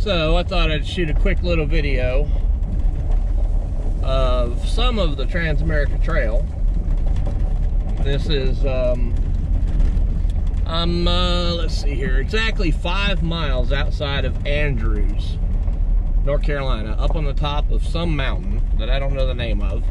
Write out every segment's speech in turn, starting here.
So I thought I'd shoot a quick little video of some of the Transamerica Trail. This is, let's see here, exactly 5 miles outside of Andrews, North Carolina, up on the top of some mountain that I don't know the name of.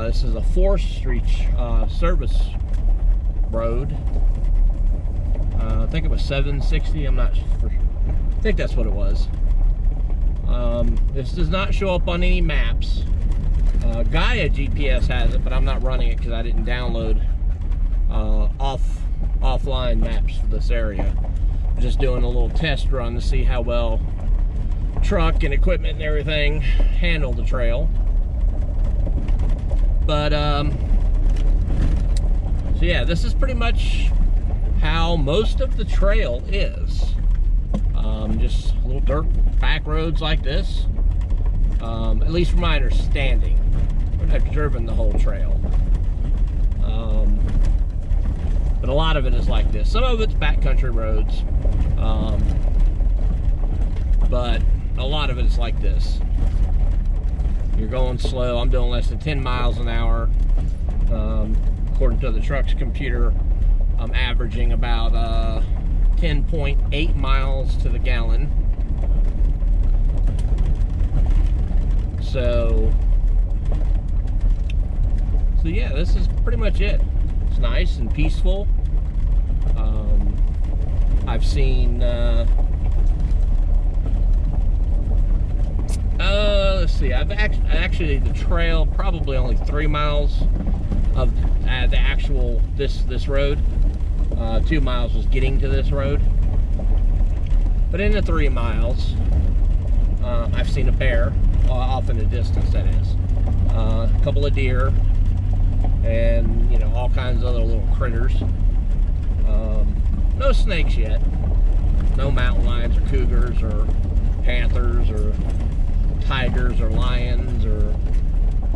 This is a forestry service road. I think it was 760, I'm not sure. I think that's what it was. This does not show up on any maps. Gaia GPS has it, but I'm not running it because I didn't download offline maps for this area. I'm just doing a little test run to see how well truck and equipment and everything handle the trail. But so yeah, this is pretty much how most of the trail is. Just little dirt back roads like this, at least from my understanding. I've driven the whole trail, but a lot of it is like this. Some of it's backcountry roads, but a lot of it is like this. You're going slow. I'm doing less than 10 miles an hour. According to the truck's computer, I'm averaging about 10.8 miles to the gallon. So yeah, this is pretty much it. It's nice and peaceful. I've seen let's see, I've actually the trail probably only 3 miles of the actual this road. 2 miles was getting to this road, but in the 3 miles I've seen a bear off in the distance, that is, a couple of deer, and you know, all kinds of other little critters. No snakes yet, no mountain lions or cougars or panthers or tigers or lions or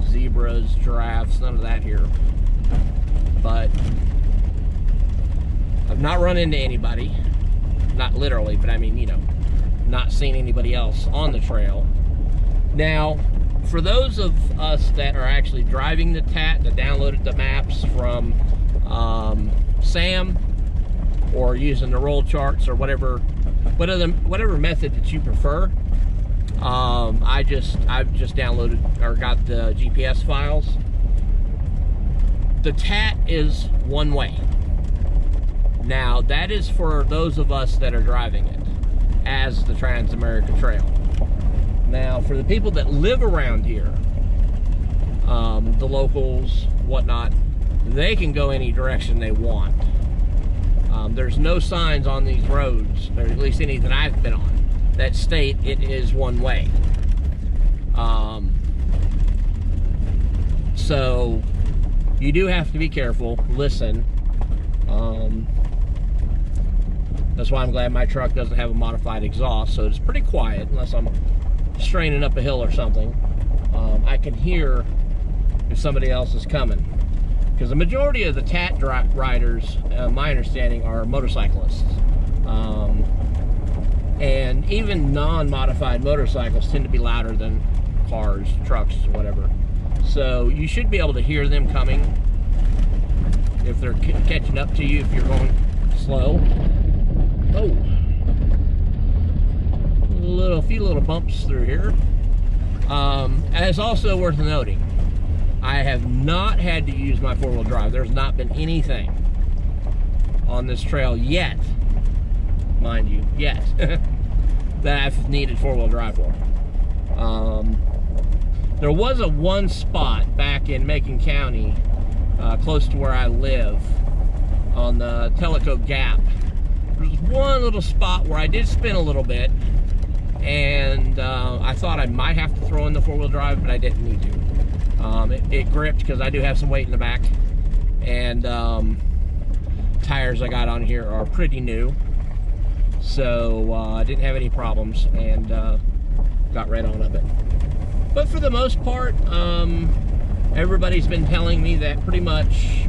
zebras, giraffes, none of that here. But I've not run into anybody, not literally, but I mean, you know, not seen anybody else on the trail. Now, for those of us that are actually driving the TAT, that downloaded the maps from Sam, or using the roll charts, or whatever method that you prefer, I've just downloaded or got the GPS files. The TAT is one way. Now, that is for those of us that are driving it as the Transamerica Trail. Now, for the people that live around here, the locals, whatnot, they can go any direction they want. There's no signs on these roads, or at least any that I've been on, that state it is one way. So you do have to be careful, listen. That's why I'm glad my truck doesn't have a modified exhaust, so it's pretty quiet unless I'm straining up a hill or something. I can hear if somebody else is coming, because the majority of the TAT riders, my understanding, are motorcyclists, and even non-modified motorcycles tend to be louder than cars, trucks, whatever. So you should be able to hear them coming if they're catching up to you if you're going slow. Oh, a few little bumps through here. And it's also worth noting, I have not had to use my four-wheel drive. There's not been anything on this trail yet, mind you, yet, that I've needed four-wheel drive for. There was one spot back in Macon County, close to where I live, on the Tellico Gap. There's one little spot where I did spin a little bit, and I thought I might have to throw in the four-wheel drive, but I didn't need to. It gripped because I do have some weight in the back, and tires I got on here are pretty new, so I didn't have any problems, and got right on of it. But for the most part, everybody's been telling me that pretty much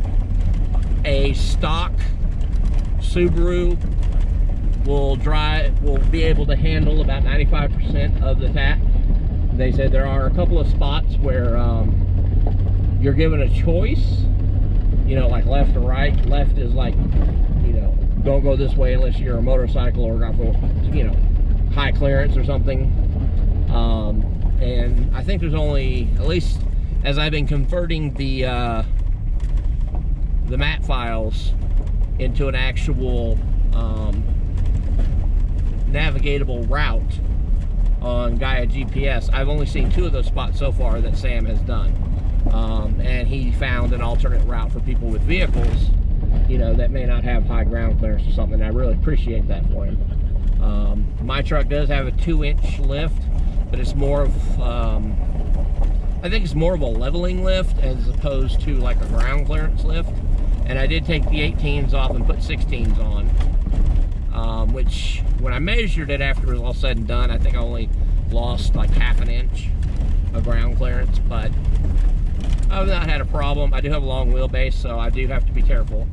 a stock Subaru will be able to handle about 95% of the TAT. They said there are a couple of spots where you're given a choice, you know, like left or right. Left is like, you know, don't go this way unless you're a motorcycle or got, you know, high clearance or something. And I think there's only, at least as I've been converting the map files into an actual navigatable route on Gaia GPS, I've only seen 2 of those spots so far that Sam has done. And he found an alternate route for people with vehicles, you know, that may not have high ground clearance or something. I really appreciate that for him. My truck does have a 2-inch lift, but it's more of, I think it's more of a leveling lift as opposed to like a ground clearance lift. And I did take the 18s off and put 16s on, which when I measured it after it was all said and done, I think I only lost like ½ an inch of ground clearance, but I've not had a problem. I do have a long wheelbase, so I do have to be careful,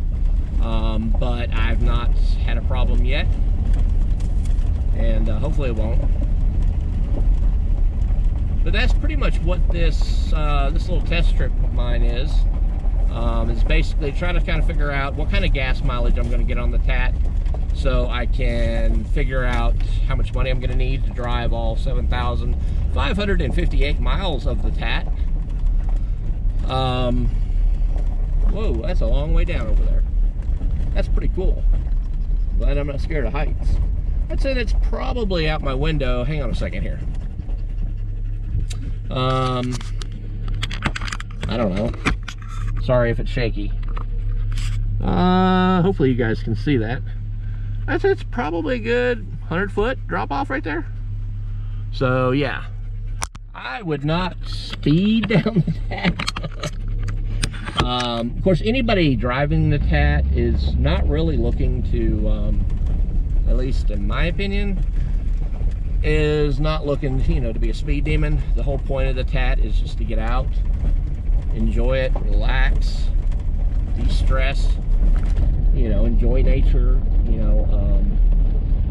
but I've not had a problem yet, and hopefully it won't. But that's pretty much what this this little test trip of mine is. It's basically trying to kind of figure out what kind of gas mileage I'm going to get on the TAT, so I can figure out how much money I'm going to need to drive all 7,558 miles of the TAT. Whoa, that's a long way down over there. That's pretty cool. Glad I'm not scared of heights. I'd say that's probably out my window. Hang on a second here. I don't know. Sorry if it's shaky. Hopefully you guys can see that. I'd say it's probably a good 100-foot drop off right there. So yeah, I would not speed down the TAT. Of course, anybody driving the TAT is not really looking to, at least in my opinion, is not looking, you know, to be a speed demon. The whole point of the TAT is just to get out, enjoy it, relax, de-stress, you know, enjoy nature. You know,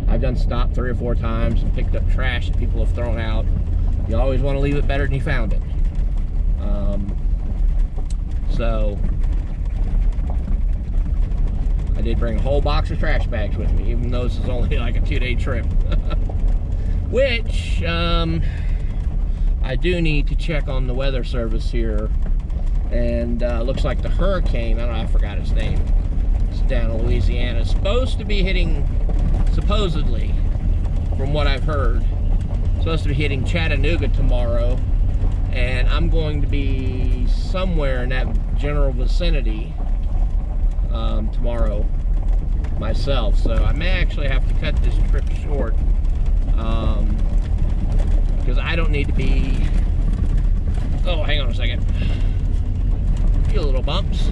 I've done stop 3 or 4 times and picked up trash that people have thrown out. You always want to leave it better than you found it. So I did bring a whole box of trash bags with me, even though this is only like a 2-day trip. Which I do need to check on the weather service here, and looks like the hurricane, I don't know, I forgot its name, it's down in Louisiana, it's supposed to be hitting, supposedly, from what I've heard, supposed to be hitting Chattanooga tomorrow, and I'm going to be somewhere in that general vicinity tomorrow myself, so I may actually have to cut this trip short, because I don't need to be, oh, hang on a second, a few little bumps.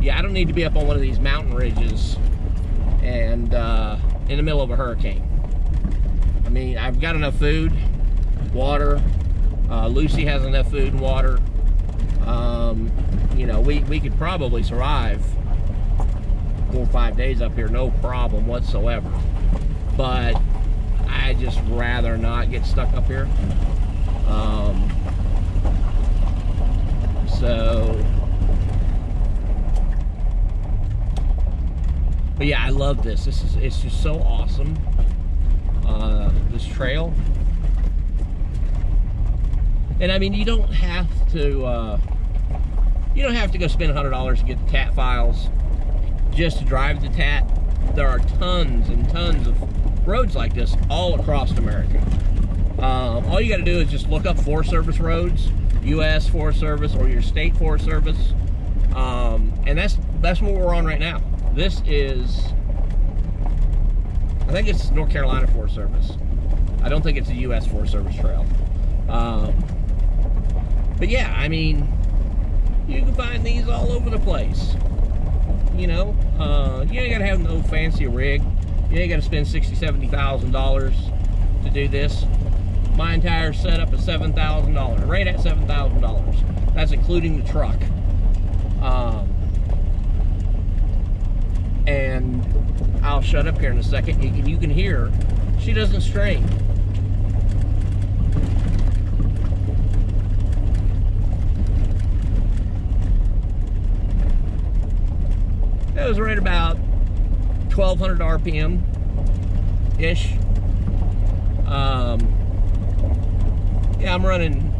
Yeah, I don't need to be up on one of these mountain ridges and in the middle of a hurricane. I mean, I've got enough food, water, Lucy has enough food and water. You know, we could probably survive 4 or 5 days up here, no problem whatsoever. But I just rather not get stuck up here. But yeah, I love this. It's just so awesome. This trail. And I mean, you don't have to go spend $100 to get the TAT files just to drive the TAT. There are tons and tons of roads like this all across America. All you got to do is just look up Forest Service roads, U.S. Forest Service or your state Forest Service, and that's what we're on right now. This is, I think it's North Carolina Forest Service. I don't think it's a U.S. Forest Service trail. But yeah, I mean, you can find these all over the place. You know, you ain't gotta have no fancy rig. You ain't gotta spend $60,000, $70,000 to do this. My entire setup is $7,000, right at $7,000. That's including the truck. shut up here in a second. You can hear she doesn't strain. It was right about 1200 RPM ish. Yeah, I'm running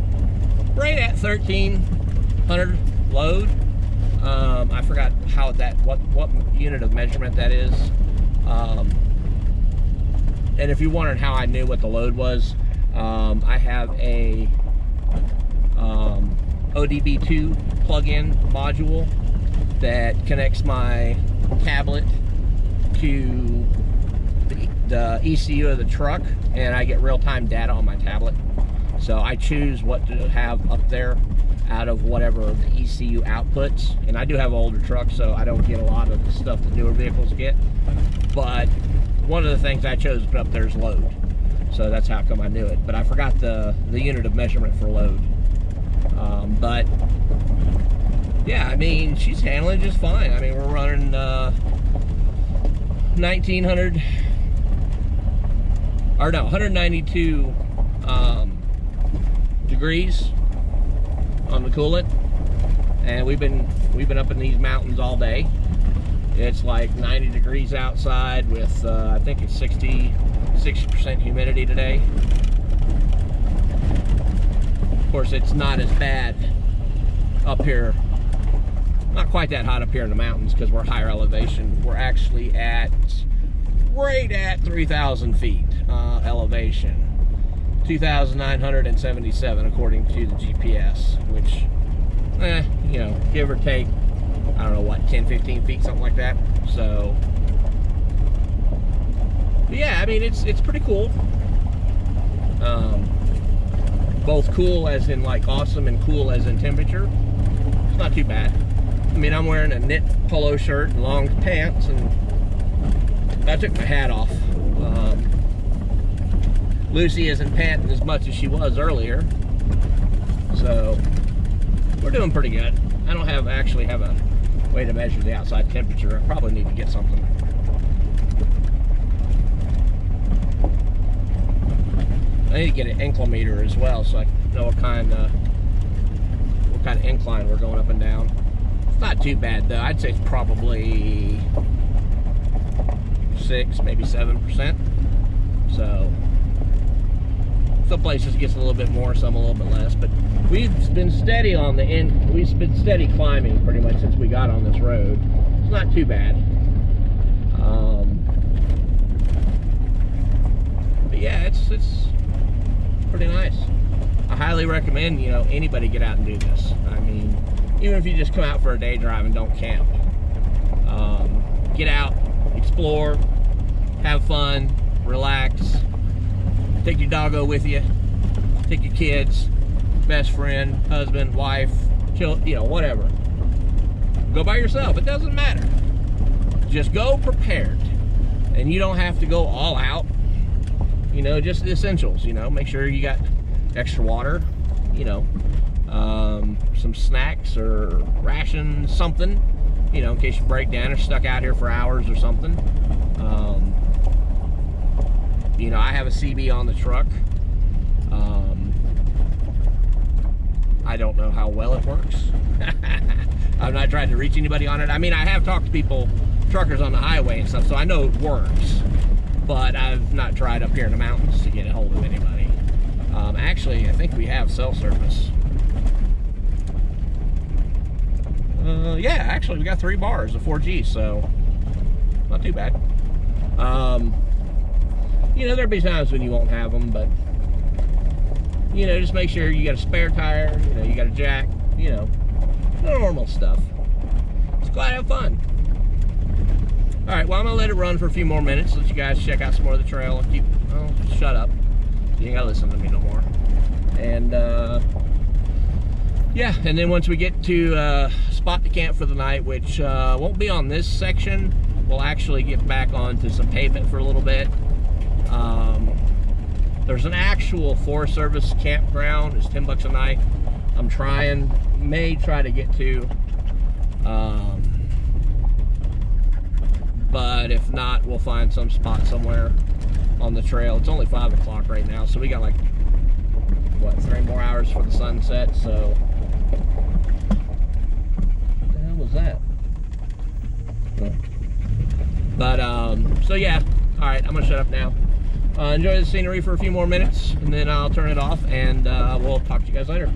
right at 1300 load. I forgot how what unit of measurement that is. And if you wondered how I knew what the load was, I have a ODB2 plug-in module that connects my tablet to the ECU of the truck, and I get real-time data on my tablet. So I choose what to have up there out of whatever the ECU outputs. And I do have an older truck, so I don't get a lot of the stuff that newer vehicles get. But one of the things I chose to put up there is load. So that's how come I knew it. But I forgot the unit of measurement for load. But yeah, I mean, she's handling just fine. I mean, we're running 192 degrees on the coolant, and we've been up in these mountains all day. It's like 90 degrees outside with I think it's 60% humidity today. Of course, it's not as bad up here. Not quite that hot up here in the mountains because we're higher elevation. We're actually right at 3,000 feet elevation. 2,977 according to the GPS, which, you know, give or take, I don't know what, 10, 15 feet, something like that. So, yeah, I mean, it's pretty cool. Both cool as in like awesome and cool as in temperature. It's not too bad. I mean, I'm wearing a knit polo shirt and long pants, and I took my hat off. Lucy isn't panting as much as she was earlier, so we're doing pretty good. I don't actually have a way to measure the outside temperature. I probably need to get something. I need to get an inclinometer as well, so I know what kind of incline we're going up and down. It's not too bad though. I'd say it's probably 6, maybe 7%. So some places it gets a little bit more, some a little bit less, but we've been steady on the end. We've been steady climbing pretty much since we got on this road. It's not too bad. But yeah, it's pretty nice. I highly recommend, you know, anybody get out and do this. I mean, even if you just come out for a day drive and don't camp, get out, explore, have fun, relax. Take your doggo with you. Take your kids, best friend, husband, wife, chill, you know, whatever. Go by yourself. It doesn't matter. Just go prepared, and you don't have to go all out. You know, just the essentials. You know, make sure you got extra water. You know, some snacks or rations, something. You know, in case you break down or stuck out here for hours or something. You know, I have a CB on the truck. I don't know how well it works. I've not tried to reach anybody on it. I mean, I have talked to people, truckers on the highway and stuff, so I know it works. But I've not tried up here in the mountains to get a hold of anybody. Actually, I think we have cell service. Yeah, actually, we got 3 bars of 4G, so not too bad. You know, there'll be times when you won't have them, but, you know, just make sure you got a spare tire, you know, you got a jack, you know, normal stuff. Just go out and have fun. All right, well, I'm going to let it run for a few more minutes, let you guys check out some more of the trail and keep, oh, shut up. You ain't got to listen to me no more. And, yeah, and then once we get to spot to camp for the night, which won't be on this section, we'll actually get back onto some pavement for a little bit. There's an actual Forest Service campground. It's $10 a night. I'm may try to get to, but if not, we'll we'll find some spot somewhere on the trail. It's only 5 o'clock right now, so we got like, what, 3 more hours for the sunset, so. What the hell was that? But, so yeah. All right, I'm gonna shut up now. Enjoy the scenery for a few more minutes, and then I'll turn it off, and we'll talk to you guys later.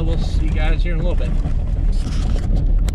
We'll see you guys here in a little bit.